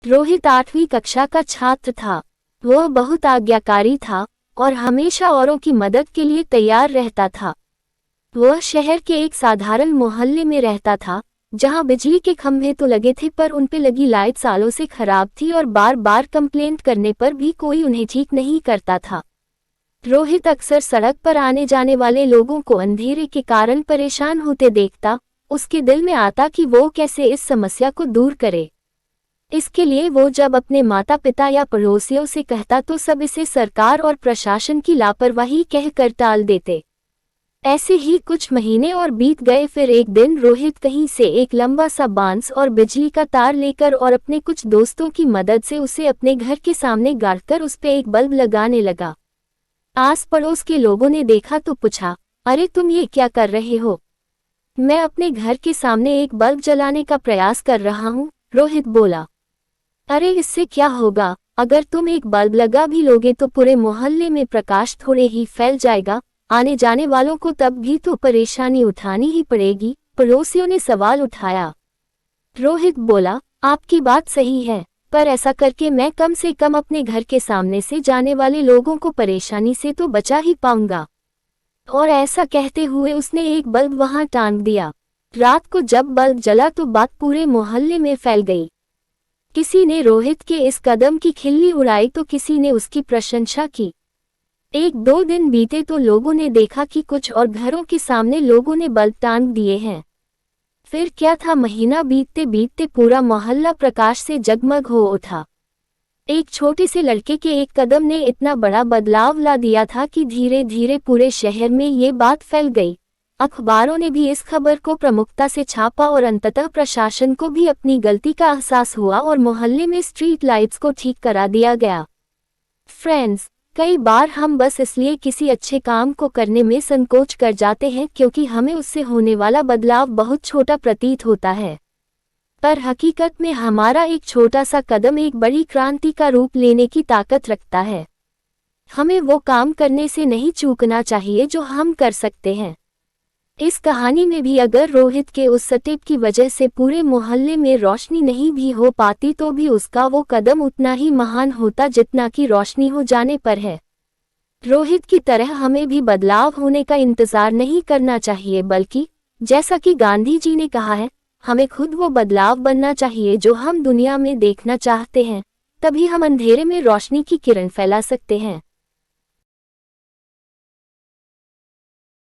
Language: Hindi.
रोहित 8वीं कक्षा का छात्र था। वह बहुत आज्ञाकारी था और हमेशा औरों की मदद के लिए तैयार रहता था। वह शहर के एक साधारण मोहल्ले में रहता था, जहां बिजली के खंभे तो लगे थे पर उन पे लगी लाइट सालों से खराब थी और बार बार कंप्लेंट करने पर भी कोई उन्हें ठीक नहीं करता था। रोहित अक्सर सड़क पर आने जाने वाले लोगों को अंधेरे के कारण परेशान होते देखता। उसके दिल में आता कि वो कैसे इस समस्या को दूर करे। इसके लिए वो जब अपने माता पिता या पड़ोसियों से कहता तो सब इसे सरकार और प्रशासन की लापरवाही कहकर टाल देते। ऐसे ही कुछ महीने और बीत गए। फिर एक दिन रोहित कहीं से एक लंबा सा बांस और बिजली का तार लेकर और अपने कुछ दोस्तों की मदद से उसे अपने घर के सामने गाड़कर उस पे एक बल्ब लगाने लगा। आस पड़ोस के लोगों ने देखा तो पूछा, अरे तुम ये क्या कर रहे हो? मैं अपने घर के सामने एक बल्ब जलाने का प्रयास कर रहा हूँ, रोहित बोला। अरे इससे क्या होगा, अगर तुम एक बल्ब लगा भी लोगे तो पूरे मोहल्ले में प्रकाश थोड़े ही फैल जाएगा, आने जाने वालों को तब भी तो परेशानी उठानी ही पड़ेगी, पड़ोसियों ने सवाल उठाया। रोहित बोला, आपकी बात सही है, पर ऐसा करके मैं कम से कम अपने घर के सामने से जाने वाले लोगों को परेशानी से तो बचा ही पाऊंगा। और ऐसा कहते हुए उसने एक बल्ब वहां टांग दिया। रात को जब बल्ब जला तो बात पूरे मोहल्ले में फैल गई। किसी ने रोहित के इस कदम की खिल्ली उड़ाई तो किसी ने उसकी प्रशंसा की। 1-2 दिन बीते तो लोगों ने देखा कि कुछ और घरों के सामने लोगों ने बल्ब टांग दिए हैं। फिर क्या था, महीना बीतते बीतते पूरा मोहल्ला प्रकाश से जगमग हो उठा। एक छोटे से लड़के के एक कदम ने इतना बड़ा बदलाव ला दिया था कि धीरे धीरे पूरे शहर में ये बात फैल गई। अखबारों ने भी इस खबर को प्रमुखता से छापा और अंततः प्रशासन को भी अपनी गलती का एहसास हुआ और मोहल्ले में स्ट्रीट लाइट्स को ठीक करा दिया गया। फ्रेंड्स, कई बार हम बस इसलिए किसी अच्छे काम को करने में संकोच कर जाते हैं क्योंकि हमें उससे होने वाला बदलाव बहुत छोटा प्रतीत होता है, पर हकीकत में हमारा एक छोटा सा कदम एक बड़ी क्रांति का रूप लेने की ताकत रखता है। हमें वो काम करने से नहीं चूकना चाहिए जो हम कर सकते हैं। इस कहानी में भी अगर रोहित के उस स्टेप की वजह से पूरे मोहल्ले में रोशनी नहीं भी हो पाती तो भी उसका वो कदम उतना ही महान होता जितना कि रोशनी हो जाने पर है। रोहित की तरह हमें भी बदलाव होने का इंतजार नहीं करना चाहिए, बल्कि जैसा कि गांधी जी ने कहा है, हमें खुद वो बदलाव बनना चाहिए जो हम दुनिया में देखना चाहते हैं। तभी हम अंधेरे में रोशनी की किरण फैला सकते हैं।